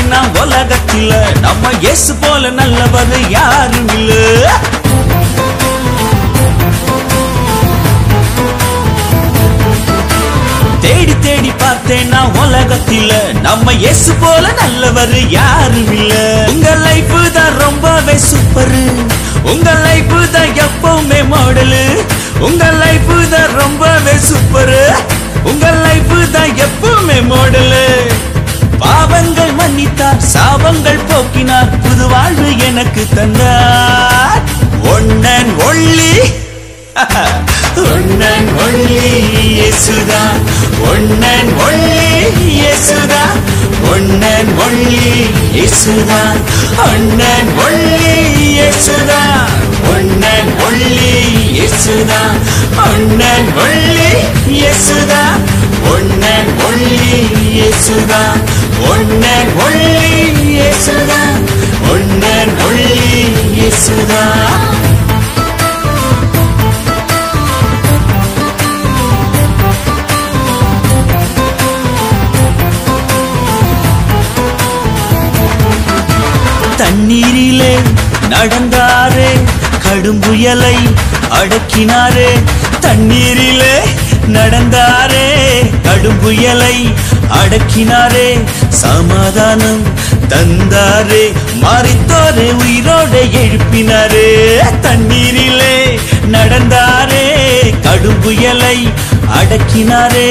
பார்த்தேன்னா உலகத்தில நம்ம இயேசு போல நல்லவர் யாரும் இல்ல. தேடி தேடி பார்த்தேன்னா உலகத்தில நம்ம இயேசு போல நல்லவர் யாரும் இல்ல. உங்க லைஃப் தான் ரொம்பவே சூப்பர், உங்க லைஃப் தான் எப்பவுமே மாடலு, உங்க லைஃப் தான் ரொம்பவே சூப்பர், உங்க லைஃப் தான் எப்பவுமே மாடலு. பாவங்கள் மன்னித்தார், சாபங்கள் போக்கினார், புது வாழ்வு எனக்கு தந்தார். One and only one and only இயேசுதான், ஒன் அண்ட் ஒன்லி இயேசுதான், ஒன் அண்ட் ஒன்லி இயேசுதான், ஒன் அண்ட் ஒன்லி இயேசுதான், ஒன் அண்ட் ஒன்லி இயேசுதான், ஒன் அண்ட் ஒன்லி இயேசுதான், ஒன் அண்ட் ஒன்லி இயேசுதான், ஒன் அண்ட் ஒன்லி இயேசுதான், ஒன் அண்ட் ஒன்லி இயேசுதான். தண்ணீரிலே நடந்தாரே, கடும் புயலை அடக்கினாரே. தண்ணீரிலே நடந்தாரே, கடும் புயலை அடக்கினாரே. சமாதானம் தந்தாரே, மரித்தோரை உயிரோடு எழுப்பினாரே. தண்ணீரிலே நடந்தாரே, கடும் புயலை அடக்கினாரே.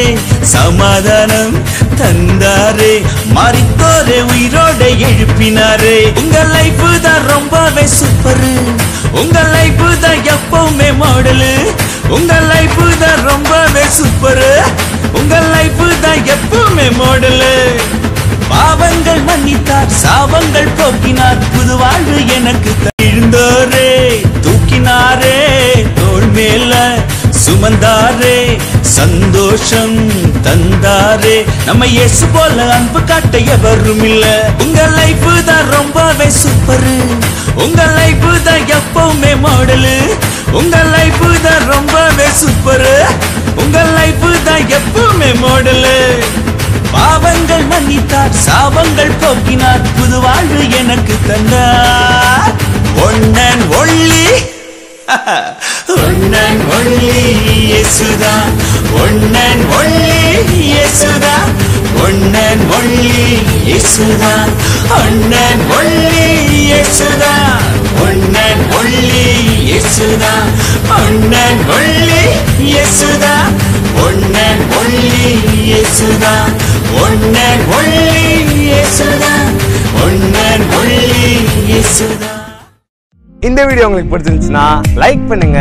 சமாதானம் தந்தாரே, மரித்தோரை உயிரோடு எழுப்பினாரே. உங்க லைஃப் தான் ரொம்பவே சூப்பர், உங்க லைஃப் தான் எப்பவுமே மாடலு, உங்க லைஃப் தான் ரொம்பவே சூப்பர், உங்க லைஃப் தான் எப்பவுமே மாடலு. பாவங்கள் மன்னித்தார், சாபங்கள் போக்கினார், புது வாழ்வு எனக்கு எழுந்தோரே. தூக்கினாரே, தோள் மேல சுமந்தாரே, சந்தோஷம் தந்தாரே. நம்ம இயேசு போல அன்பு காட்ட எவரும் இல்ல. உங்க லைஃப் தான் ரொம்பவே சூப்பர், உங்க லைஃப் தான் எப்பவுமே மாடலு, உங்க லைஃப் தான் ரொம்பவே சூப்பர், உங்க லைஃப் தான் எப்பவுமே மாடலு. பாவங்கள் மன்னித்தார், சாபங்கள் போக்கினார், புது வாழ்வு எனக்கு தந்தார். One and only one and only இயேசுதான், ஒன் அண்ட் ஒன்லி இயேசுதான், ஒன் அண்ட் ஒன்லி இயேசுதான், ஒன் அண்ட் ஒன்லி இயேசுதான், ஒன் அண்ட் ஒன்லி இயேசுதான், ஒன் அண்ட் ஒன்லி இயேசுதான், ஒன் அண்ட் ஒன்லி இயேசுதான், ஒன் அண்ட் ஒன்லி இயேசுதான், ஒன் அண்ட் ஒன்லி இயேசுதான். இந்த வீடியோ உங்களுக்கு பிடிச்சிருந்துச்சுன்னா லைக் பண்ணுங்க.